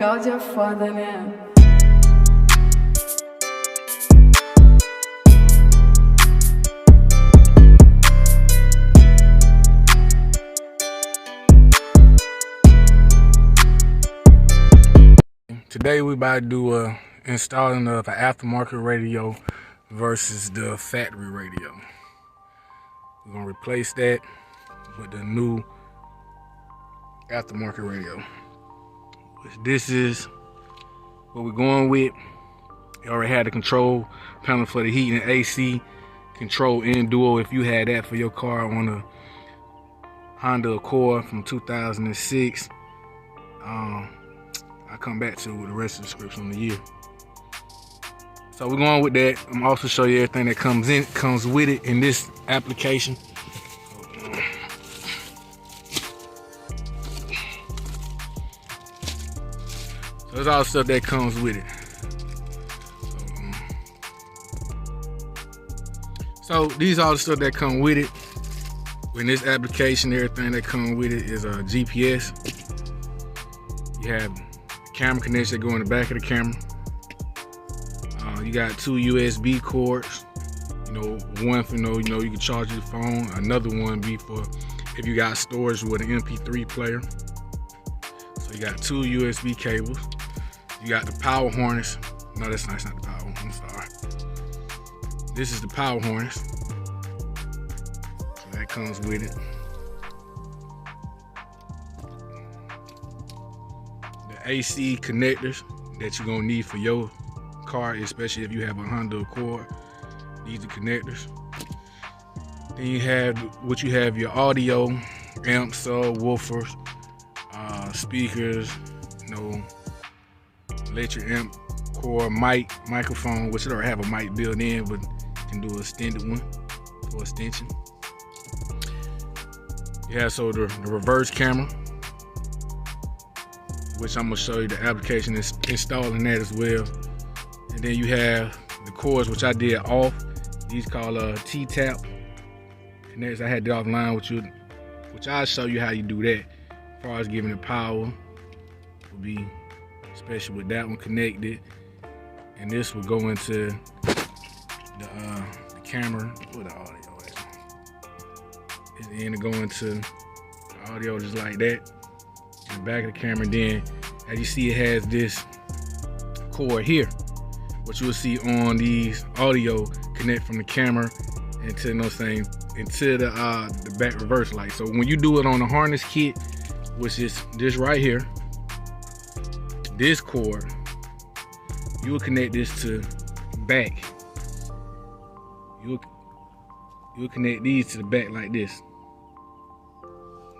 Áudio é foda, né? Today we about to do installing of an aftermarket radio versus the factory radio. We're gonna replace that with the new aftermarket radio. This is what we're going with. You already had the control panel for the heat and AC, control in duo if you had that for your car on a Honda Accord from 2006. I'll come back to the rest of the description on the year. So we're going with that. I'm also show you everything that comes with it in this application. So that's all the stuff that comes with it. So these are all the stuff that come with it. In this application, everything that comes with it is a GPS. You have camera connection that go in the back of the camera. You got two USB cords. One for you can charge your phone. Another one be for if you got storage with an MP3 player. So you got two USB cables. You got the power harness. No, that's not the power. I'm sorry. This is the power harness. So that comes with it. AC connectors that you're gonna need for your car, especially if you have a Honda Accord. These are connectors. Then you have your audio, amps, subwoofers, speakers, electric amp core, microphone, which don't have a mic built in, but can do an extended one for extension. You have the reverse camera, which I'm gonna show you the application is installing that as well. And then you have the cords, which I did off. These called T-tap connectors. I had that offline with you, which I'll show you how you do that. As far as giving it power, will be especially with that one connected. And this will go into the camera. Where the audio at? And then it go into the audio just like that. In the back of the camera. Then as you see, it has this cord here, which you'll see on these audio connect from the camera into into the back reverse light. So when you do it on the harness kit, which is this right here, this cord, you will connect this to back. You'll connect these to the back like this,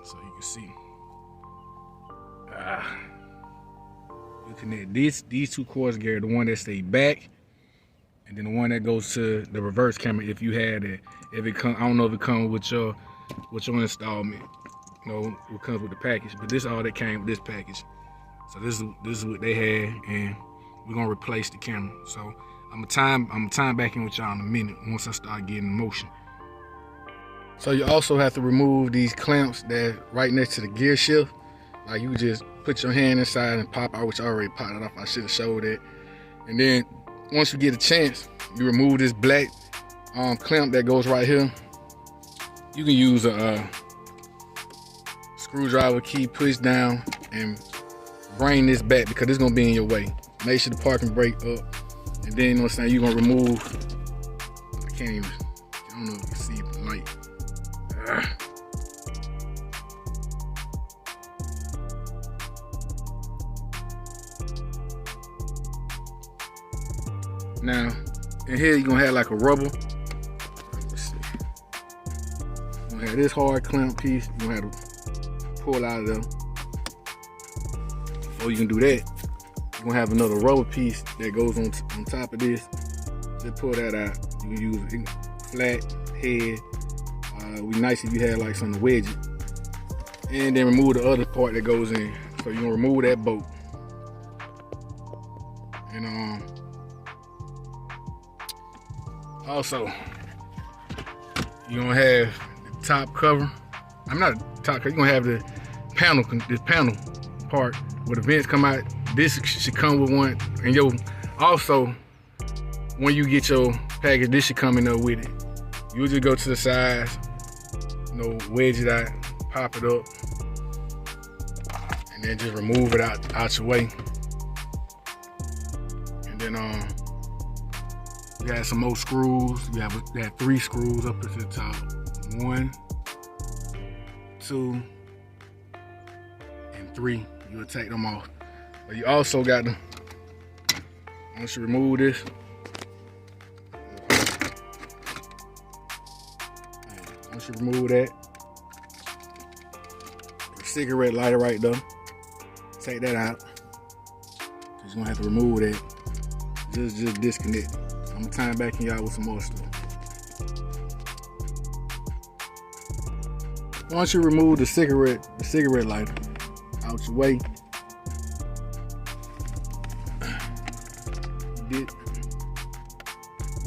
so you can see. You connect these two cords together, the one that stay back, and then the one that goes to the reverse camera if you had it. If it come, I don't know if it comes with your installment. It comes with the package, but this all that came with this package. So this is what they had, and we're gonna replace the camera. So I'm gonna time back in with y'all in a minute once I start getting in motion. So you also have to remove these clamps that right next to the gear shift. Like you just put your hand inside and pop out, which I already popped it off. I should have showed it. And then once you get a chance, you remove this black clamp that goes right here. You can use a screwdriver key, push down and bring this back because it's gonna be in your way. Make sure the parking brake up, and then you're gonna remove. I don't know if you can see the light. Now, in here you're gonna have like a rubber. Let's see. You're gonna have this hard clamp piece. You're gonna have to pull out of there. Before you can do that, you're gonna have another rubber piece that goes on top of this. Just pull that out. You can use it flat head. It would be nice if you had like something to wedge it. And then remove the other part that goes in. So you're gonna remove that bolt. And also, you're gonna have the top cover. I'm not the top cover. You're gonna have the panel, this panel part where the vents come out this should come with one. And also, when you get your package, this should come in there with it. You just go to the sides, wedge it out, pop it up, and then just remove it out your way. And then you got some more screws. You have 3 screws up at the top. 1, 2, and 3. You'll take them off. But you also got to, once you remove this, that, the cigarette lighter right there, take that out. Just gonna have to remove that. Just disconnect. I'm gonna tie it back in y'all with some more stuff. Once you remove the cigarette lighter out your way,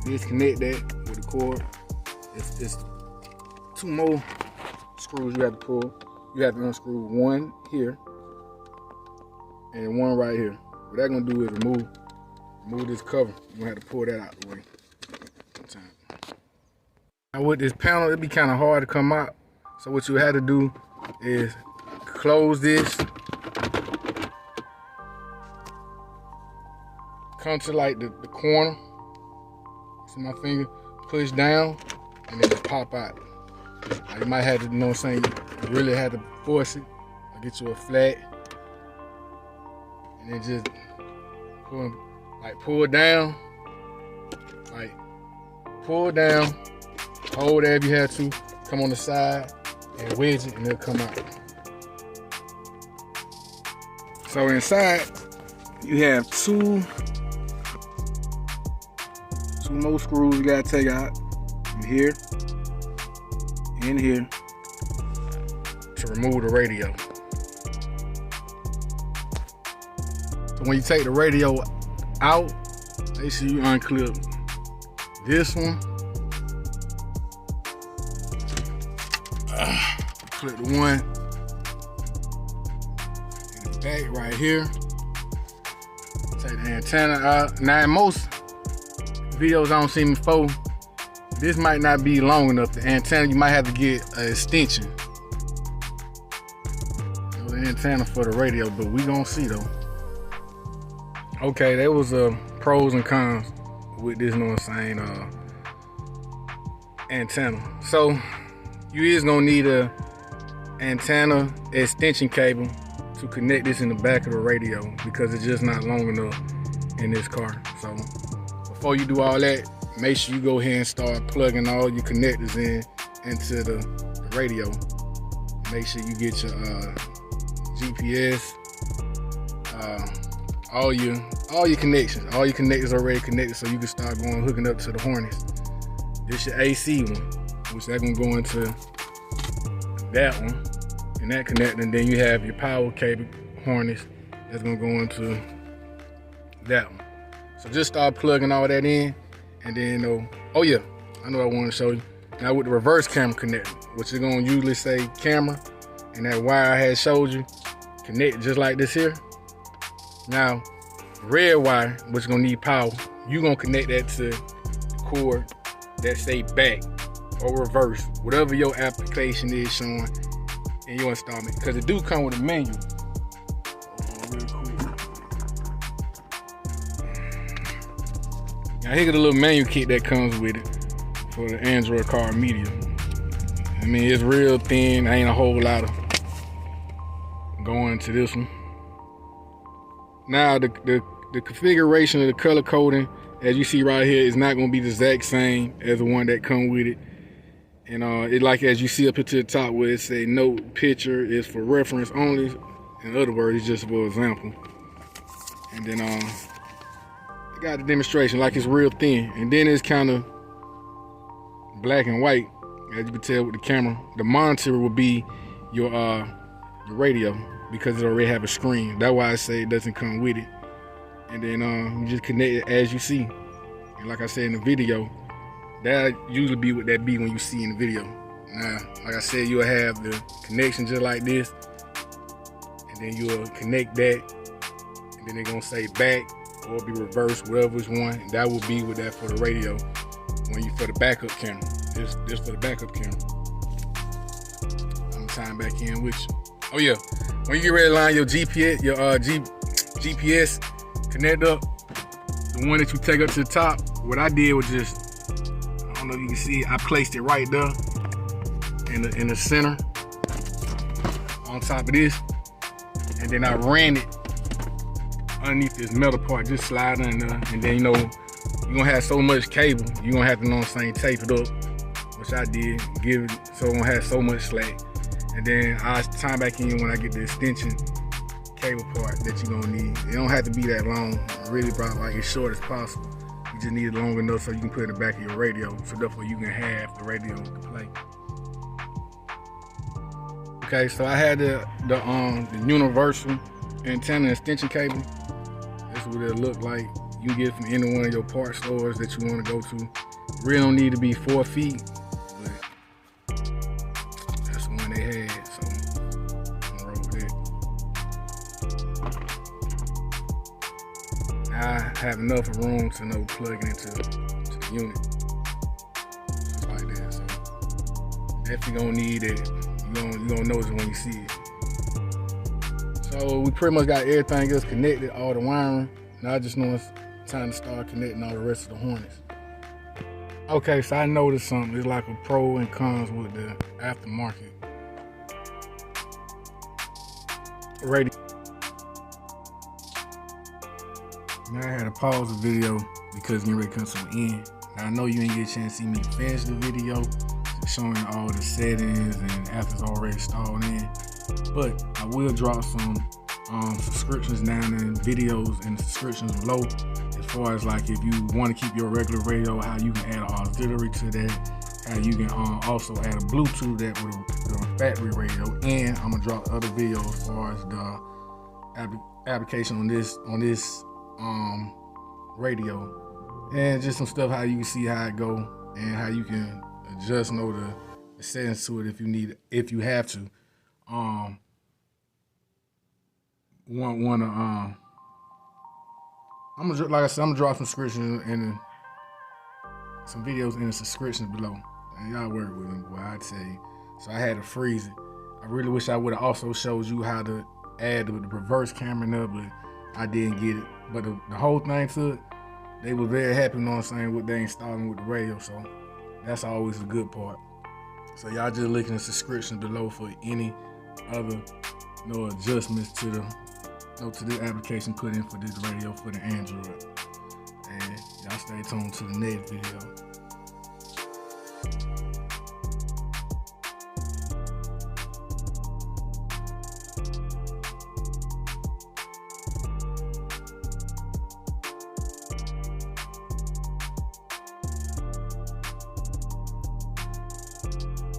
disconnect that with the cord. It's 2 more screws you have to pull. You have to unscrew one here and one right here. What that's gonna do is remove this cover. You're gonna have to pull that out the way. Now with this panel, it'd be kind of hard to come out. So what you have to do is close this, come to like the corner, see my finger, push down, and then just pop out. Now you might have to, you really have to force it, or get you a flat, and then just pull down, hold that if you have to, come on the side, and wedge it, and it'll come out. So inside, you have two more screws you gotta take out, from here and here, to remove the radio. So when you take the radio out, make sure you unclip this one, clip the one in the back right here, take the antenna out. Now in most videos I don't see before, this might not be long enough. The antenna, you might have to get an extension, the antenna for the radio, but we gonna see though. Okay, there was pros and cons with this, antenna. So you is gonna need a antenna extension cable to connect this in the back of the radio, because it's just not long enough in this car. So before you do all that, make sure you go ahead and start plugging all your connectors into the radio. Make sure you get your GPS, all your connections. All your connectors already connected, so you can start hooking up to the Hornets. This your AC one, which they're gonna go into that one and that connector, and then you have your power cable Hornets that's gonna go into that one. So just start plugging all that in, and then oh yeah, I know I want to show you. Now with the reverse camera connector, which is gonna usually say camera, and that wire I had showed you, connect just like this here. Now, red wire, which is gonna need power, you gonna connect that to the cord that say back or reverse, whatever your application is showing in your installment, because it do come with a menu. Real quick. Now here's the little menu kit that comes with it for the Android car media. I mean, it's real thin. Ain't a whole lot of going to this one. Now the configuration of the color coding, as you see right here, is not going to be the exact same as the one that come with it. And it, like as you see up here to the top where it say note picture is for reference only. In other words, it's just for example. And then it got the demonstration like it's real thin, and then it's kind of black and white, as you can tell with the camera. The monitor will be your radio, because it already have a screen. That's why I say it doesn't come with it. And then you just connect it as you see. And like I said in the video, that usually be what that be when you see in the video. Now, like I said, you'll have the connection just like this, and then you'll connect that, and then they're gonna say back or be reversed, whatever is one. And that will be with that for the radio. When you for the backup camera, this for the backup camera. I'm tying back in with you. Oh yeah, when you get ready to line your GPS, your GPS connect up, the one that you take up to the top. What I did was just, I don't know if you can see, I placed it right there in the center on top of this, and then I ran it underneath this metal part, just slide in there, and then you're gonna have so much cable, you're gonna have to, tape it up, which I did, give it so it won't have so much slack. And then I tie back in when I get the extension cable part that you're gonna need. It don't have to be that long, really about like as short as possible. You just need it long enough so you can put it in the back of your radio, so therefore you can have the radio to play. Okay, so I had the universal antenna extension cable. That's what it looked like. You can get it from any one of your parts stores that you want to go to. Really don't need to be 4 feet, but that's the one they had, so I'm gonna roll with it. Now I have enough room to plug it into the unit, just like that. So definitely gonna need it. You gonna notice it when you see it. So we pretty much got everything else connected, all the wiring. Now I just know it's time to start connecting all the rest of the harness. Okay, so I noticed something. It's like a pro and cons with the aftermarket radio. Now I had to pause the video because getting ready to come to an end. Now I know you ain't get a chance to see me finish the video, showing all the settings and after it's already installed in. But I will drop some subscriptions down in videos and descriptions below, as far as like if you want to keep your regular radio, how you can add an auxiliary to that, how you can also add a Bluetooth to that with the factory radio. And I'm gonna drop other videos as far as the application on this radio, and just some stuff how you can see how it go and how you can adjust the settings to it if you have to. Like I said, I'm gonna drop some subscriptions and some videos in the subscriptions below. And y'all work with them, boy, I tell you. So I had to freeze it. I really wish I would have also showed you how to add the reverse camera in there, but I didn't get it. But the whole thing to it, they were very happy, you know what I'm saying, what they installing with the radio. So that's always a good part. So y'all just look in the subscription below for any other adjustments to the application put in for this radio for the Android. And y'all stay tuned to the next video.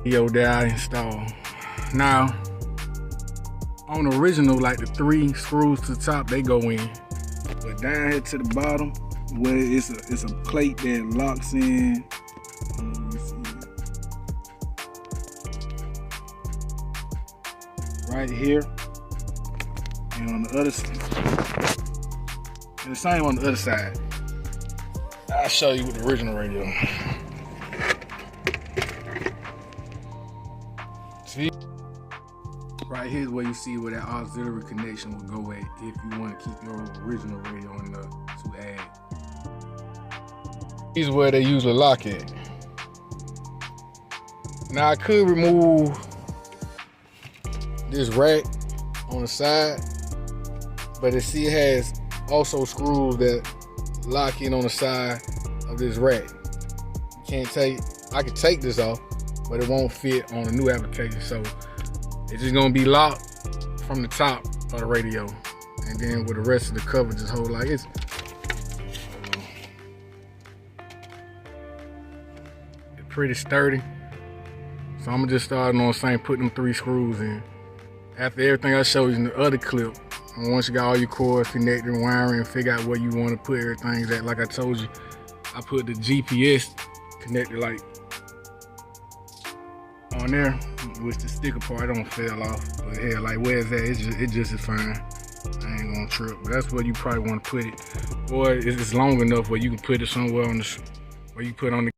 Video that I installed. Now, on the original, like the 3 screws to the top, they go in. But down here to the bottom, where it's a plate that locks in. Let me see. Right here. And on the other side. And the same on the other side. I'll show you with the original radio. See? Right here is where you see where that auxiliary connection will go at if you want to keep your original radio in the to add. These are where they usually lock it. Now I could remove this rack on the side, but it has also screws that lock in on the side of this rack. I could take this off, but it won't fit on a new application. So it's just gonna be locked from the top of the radio, and then with the rest of the cover just hold like it's pretty sturdy. So I'm gonna just start putting them 3 screws in. After everything I showed you in the other clip, and once you got all your cords connected, wiring, and figure out where you want to put everything at, like I told you, I put the GPS connected like on there, which the sticker part don't fall off. But yeah, like where it's at, it just is fine. I ain't gonna truck. That's where you probably want to put it. Or it's long enough where you can put it somewhere on the where you put on the